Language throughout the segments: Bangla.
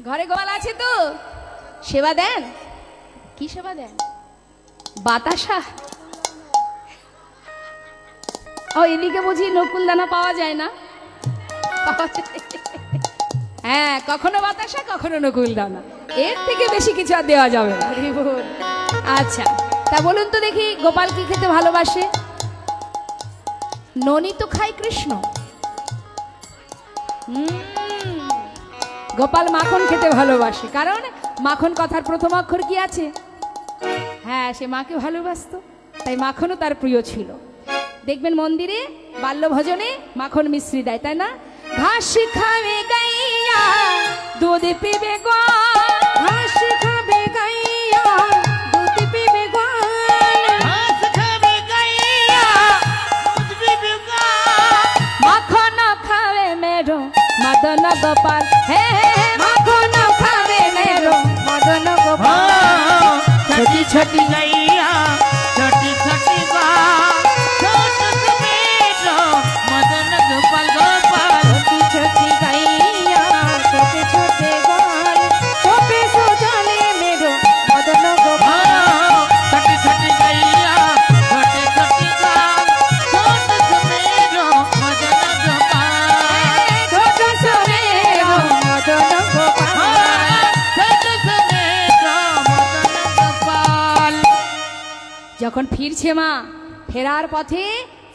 ঘরে গোপাল আছে তো সেবা দেন? কি সেবা দেন? বাতাসা? ও এদিকে বুঝি নকুল দানা পাওয়া যায় না? পাওয়া যায়। হ্যাঁ, কখনো বাতাসা কখনো নকুল দানা, এর থেকে বেশি কিছু আর দেওয়া যাবে না। আচ্ছা, তা বলুন তো দেখি গোপাল কি খেতে ভালোবাসে? ননি তো খায় কৃষ্ণ। গোপাল মাখন খেতে ভালোবাসে, কারণ মাখন কথার প্রথম অক্ষর কি আছে? হ্যাঁ, সে মাকে ভালোবাসতো, তাই মাখনও তার প্রিয় ছিল। দেখবেন মন্দিরে বাল্য ভজনে মাখন মিশ্রি দেয়, তাই না? ঘাস খাবে গাইয়া দুধ পিবে গো, ঘাস খাবে গাইয়া দুধ পিবে গো, ঘাস খাবে গাইয়া দুধ পিবে গো, মাখন খাবে মেরো মদন গোপাল, হে মাখন খাবে মেরো মদন গোপাল। छोटी छोटी गैया छोटी छोटी गाय, छोटू समेरो मदन गोपाल गोपाल। छोटी छोटी गैया छोटे छोटे गाल, छोटे सोजाले मेरो मदन गोपाल। छोटी छोटी गैया छोटे छोटी गाय, छोटू समेरो मदन गोपाल। छोटा सोरेरो मदन गोपाल। छोटू समेरो मदन गोपाल। যখন ফিরছে মা, ফেরার পথে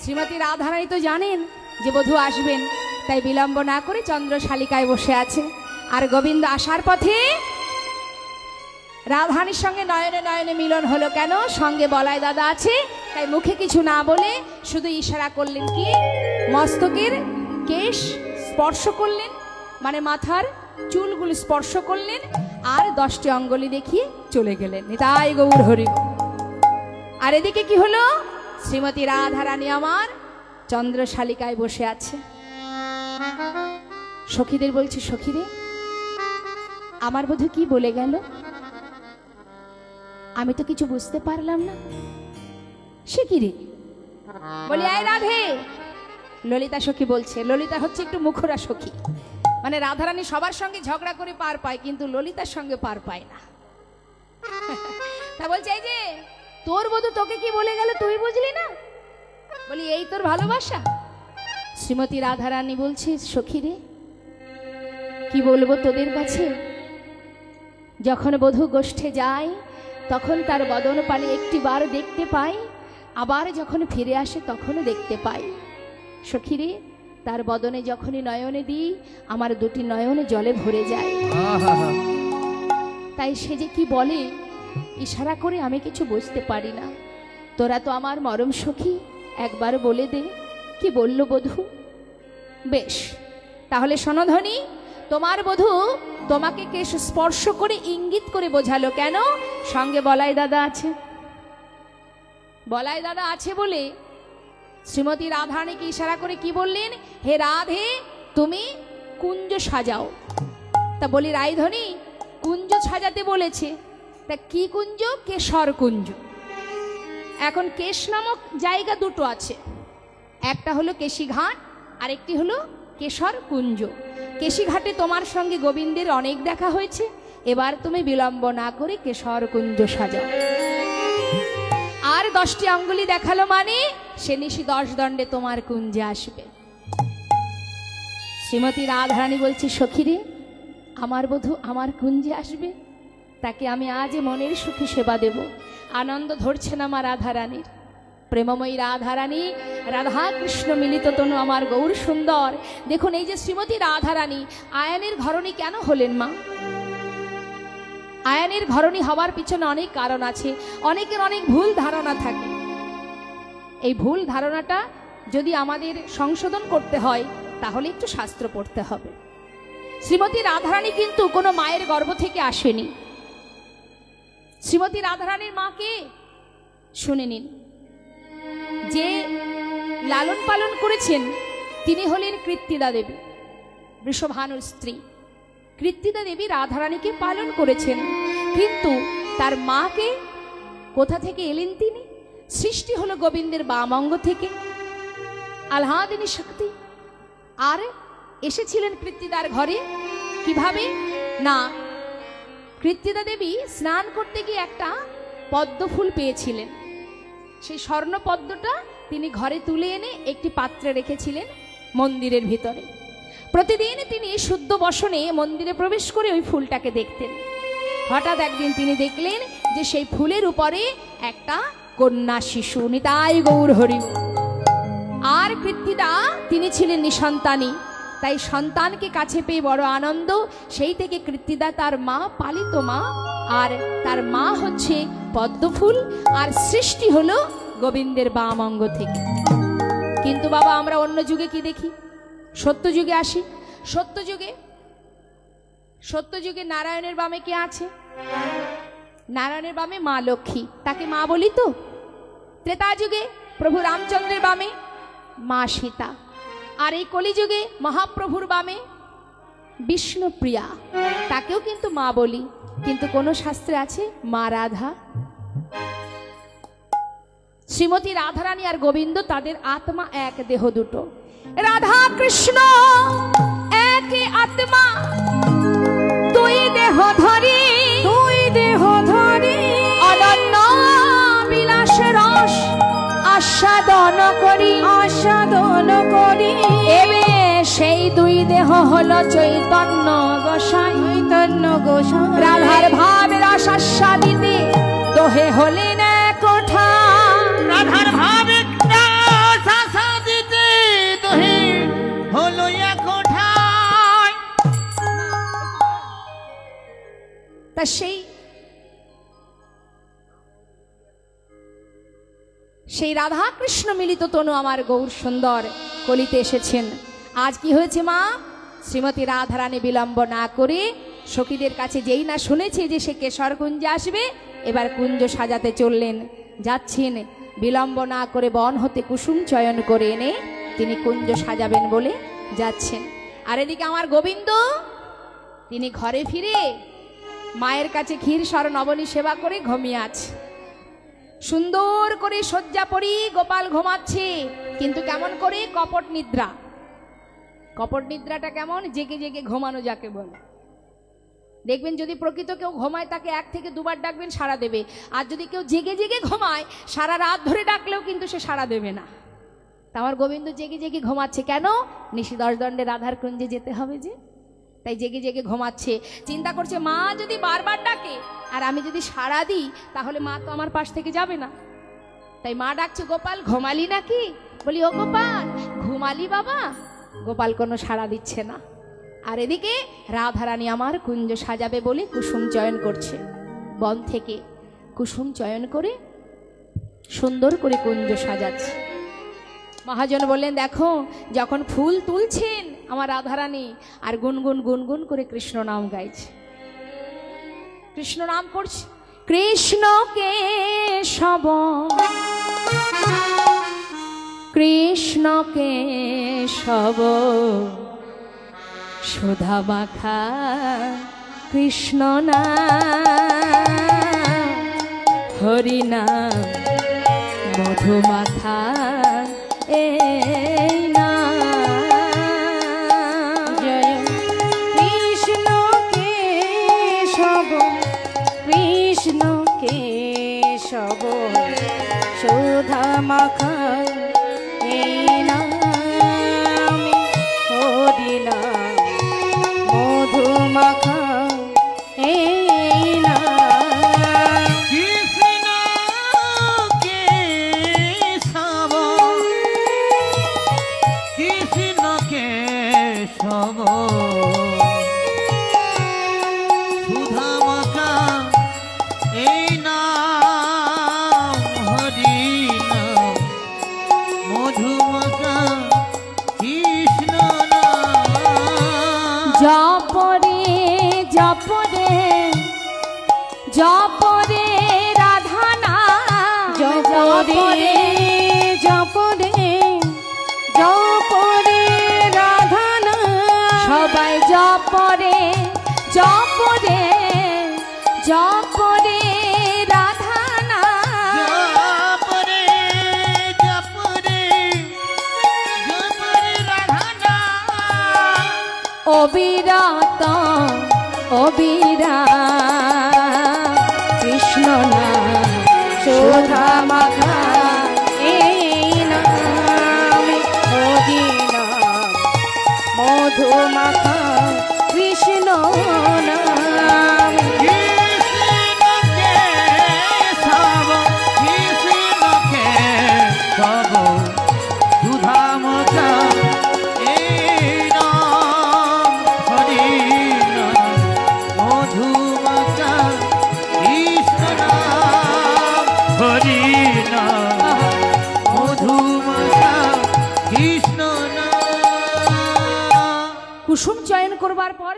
শ্রীমতী রাধারানী তো জানেন যে বধূ আসবেন, তাই বিলম্ব না করে চন্দ্রশালিকায় বসে আছে। আর গোবিন্দ আসার পথে রাধারানীর সঙ্গে নয়নে নয়নে মিলন হলো। কেন? সঙ্গে বলাই দাদা আছে, তাই মুখে কিছু না বলে শুধু ইশারা করলেন, কি মস্তকের কেশ স্পর্শ করলেন, মানে মাথার চুলগুলো স্পর্শ করলেন, আর 10টি অঙ্গুলি দেখিয়ে চলে গেলেন। নিতাই গৌর হরি। আর এদিকে কি হলো? শ্রীমতী রাধারানী আমার চন্দ্রশালিকায় বসে আছে। সখীদের বলছে, সখীরে আমার বধূ কি বলে গেল? আমি তো কিছু বুঝতে পারলাম না। সে কি রে? বলি, আয় রাধে। ললিতা সখী বলছে। ললিতা হচ্ছে একটু মুখরা সখী, মানে রাধারানী সবার সঙ্গে ঝগড়া করে পার পায়, কিন্তু ললিতার সঙ্গে পার পায় না। তা বলছে, এই যে তোর বধূ তোকে কি বলে গেল, তুই বুঝলি না? বলি, এই তোর ভালোবাসা? শ্রীমতী রাধারানী বলছে, সখীরে কি বলবো তোদের কাছে? যখন বধূ গোষ্ঠে যায় তখন তার বদন পানে একটি বার দেখতে পাই, আবার যখন ফিরে আসে তখনও দেখতে পাই। সখীরে তার বদনে যখনই নয়নে দিই, আমার 2টি নয়নে জলে ভরে যায়। তাই সে যে কি বলে ইশারা করে আমি কিছু বুঝতে পারি না। তোরা তো আমার মরম সখী, একবার বলে দে কি বলল বধূ। বেশ, তাহলে শোনো ধনী, তোমার বধূ তোমাকে কেশ স্পর্শ করে ইঙ্গিত করে বোঝালো। কেন? সঙ্গে বলাই দাদা আছে। বলাই দাদা আছে বলে শ্রীমতী রাধারানীকে ইশারা করে কি বললেন? হে রাধে, তুমি কুঞ্জ সাজাও। তা বলি, রায়ধনী কুঞ্জ সাজাতে বলেছে, তা কি কুঞ্জ? কেশর কুঞ্জ। এখন কেশ নামক জায়গা 2টো আছে, একটা হলো কেশিঘাট আর একটি হলো কেশর কুঞ্জ। কেশিঘাটে তোমার সঙ্গে গোবিন্দের অনেক দেখা হয়েছে, এবার তুমি বিলম্ব না করে কেশর কুঞ্জ সাজাও। আর 10টি অঙ্গুলি দেখালো, মানে সে নিশি 10 দণ্ডে তোমার কুঞ্জে আসবে। শ্রীমতী রাধারানী বলছে, সখীরে আমার বধূ আমার কুঞ্জে আসবে, তাকে আমি আজ মনের সুখে সেবা দেব। আনন্দ ধরছে না আমার রাধারানীর। প্রেমময়ী রাধারানী, রাধা কৃষ্ণ মিলিত তনু আমার গৌর সুন্দর। দেখুন, এই যে শ্রীমতী রাধারানী আয়ানের ঘরণী কেন হলেন মা? আয়ানের ঘরণী হওয়ার পিছনে অনেক কারণ আছে। অনেকের অনেক ভুল ধারণা থাকে। এই ভুল ধারণাটা যদি আমাদের সংশোধন করতে হয়, তাহলে একটু শাস্ত্র পড়তে হবে। শ্রীমতী রাধারানী কিন্তু কোনো মায়ের গর্ভ থেকে আসেনি। শ্রীমতী রাধারানীর মাকে শুনে নিন। যে লালন পালন করেছেন তিনি হলেন কৃত্তিদা দেবী, বৃষভানুর স্ত্রী। কৃত্তিদা দেবী রাধারানীকে পালন করেছেন, কিন্তু তার মাকে কোথা থেকে এলেন তিনি? সৃষ্টি হলো গোবিন্দের বাম অঙ্গ থেকে, আহ্লাদিনী শক্তি। আর এসেছিলেন কৃত্তিদার ঘরে কিভাবে? না, কৃত্তিদা দেবী স্নান করতে গিয়ে একটা পদ্ম ফুল পেয়েছিলেন। সেই স্বর্ণ পদ্মটা তিনি ঘরে তুলে এনে একটি পাত্রে রেখেছিলেন মন্দিরের ভিতরে। প্রতিদিন তিনি শুদ্ধ বসনে মন্দিরে প্রবেশ করে ওই ফুলটাকে দেখতেন। হঠাৎ একদিন তিনি দেখলেন যে সেই ফুলের উপরে একটা কন্যা শিশু, নিতাই গৌর হরি। আর কৃত্তিদা তিনি ছিলেন নিঃসন্তানী, তাই সন্তানকে কাছে পেয়ে বড় আনন্দ। সেই থেকে কৃত্তিদা তার মা, পালিত মা, আর তার মা হচ্ছে পদ্মফুল, আর সৃষ্টি হলো গোবিন্দের বাম অঙ্গ থেকে। কিন্তু বাবা আমরা অন্য যুগে কি দেখি? সত্যযুগে আসি। সত্যযুগে নারায়ণের বামে কে আছে? নারায়ণের বামে মা লক্ষ্মী, তাকে মা বলি তো। ত্রেতা যুগে প্রভু রামচন্দ্রের বামে মা সীতা, আর এই কলিযুগে মহাপ্রভুর বামে বিষ্ণুপ্রিয়া, তাকেও কিন্তু মা বলি। কিন্তু কোন শাস্ত্রে আছে মা রাধা। শ্রীমতী রাধারানী আর গোবিন্দ তাদের আত্মা এক, দেহ দুটো। রাধা কৃষ্ণ এক আত্মা, দুই দেহ ধরি অনন্য বিলাস রস আস্বাদন করি এবে সেই দুই দেহ হলো চৈতন্য গোসাই। রাধার ভাব রস আস্বাদিতে দোহে হলেন কোঠা। রাধার ভাবে শাসা দিতে তোহে হলো এক কোঠায়। তা সেই রাধা কৃষ্ণ মিলিত তনু আমার গৌর সুন্দর কলিতে এসেছেন। আজ কি হয়েছে মা? শ্রীমতী রাধারানী বিলম্ব না করে সখীদের কাছে যেই না শুনেছে যে সে কেশর কুঞ্জে আসবে, এবার কুঞ্জ সাজাতে চললেন। যাচ্ছেন, বিলম্ব না করে বন হতে কুসুম চয়ন করে এনে তিনি কুঞ্জ সাজাবেন বলে যাচ্ছেন। আর এদিকে আমার গোবিন্দ তিনি ঘরে ফিরে মায়ের কাছে ক্ষীর সর নবনী সেবা করে ঘুমিয়ে আছে। সুন্দর করে শয্যা পরি গোপাল ঘুমাচ্ছে, কিন্তু কেমন করে? কপট নিদ্রা। কপট নিদ্রাটা কেমন? জেগে জেগে ঘুমানো যাকে বলে। দেখবেন যদি প্রকৃত কেউ ঘুমায় তাকে 1 থেকে 2 বার ডাকবেন সাড়া দেবে, আর যদি কেউ জেগে জেগে ঘুমায় সারা রাত ধরে ডাকলেও কিন্তু সে সাড়া দেবে না। তা আমার গোবিন্দ জেগে জেগে ঘুমাচ্ছে কেন? নিশি 10 দণ্ডে রাধার কুঞ্জে যেতে হবে যে, তাই জেগে জেগে ঘুমাচ্ছে। চিন্তা করছে মা যদি বারবার ডাকে আর আমি যদি সাড়া দিই তাহলে মা তো আমার পাশ থেকে যাবে না। তাই মা ডাকছে, গোপাল ঘুমালি নাকি? বলি ও গোপাল ঘুমালি বাবা? গোপাল কোনো সাড়া দিচ্ছে না। আর এদিকে রাধারানী আমার কুঞ্জ সাজাবে বলে কুসুম চয়ন করছে। বন থেকে কুসুম চয়ন করে সুন্দর করে কুঞ্জ সাজাচ্ছে। মহাজন বললেন, দেখো যখন ফুল তুলছেন আমার রাধারানী আর গুনগুন গুনগুন করে কৃষ্ণ নাম গাইছে, কৃষ্ণ নাম করছে। কৃষ্ণ কেশব কৃষ্ণ কেশব সুধা মাখা কৃষ্ণ নাম, হরি নাম মধু মাখা এই নাম। জয় কৃষ্ণ কেশব কেশব সুধা মাখা এই নাম, হরি নাম মধু মাখা এই নাম। কৃষ্ণ কেশব কৃষ্ণ কেশব সুধা মাখা এই নাম, হরি নাম মধু মাখা কৃষ্ণ নাম। জপরে জপরে জপরে রাধা নাম, জপরে জপরে জপরে রাধা নাম। সবাই জপরে জপরে জপরে রাধা নাম। জপরে জপরে জপরে রাধা নাম। অবিরত অবিরাম কৃষ্ণ নাম সুধা মাখা এই নাম হরি নাম মধু মাখা কৃষ্ণ নাম কৃষ্ণকে সব কৃষ্ণকে সব সুধামকা এই নাম হরি নাম মধুমকা কৃষ্ণ নাম হরি নাম মধুমকা কৃষ্ণ নাম। কুসুম চয়ন করবার পর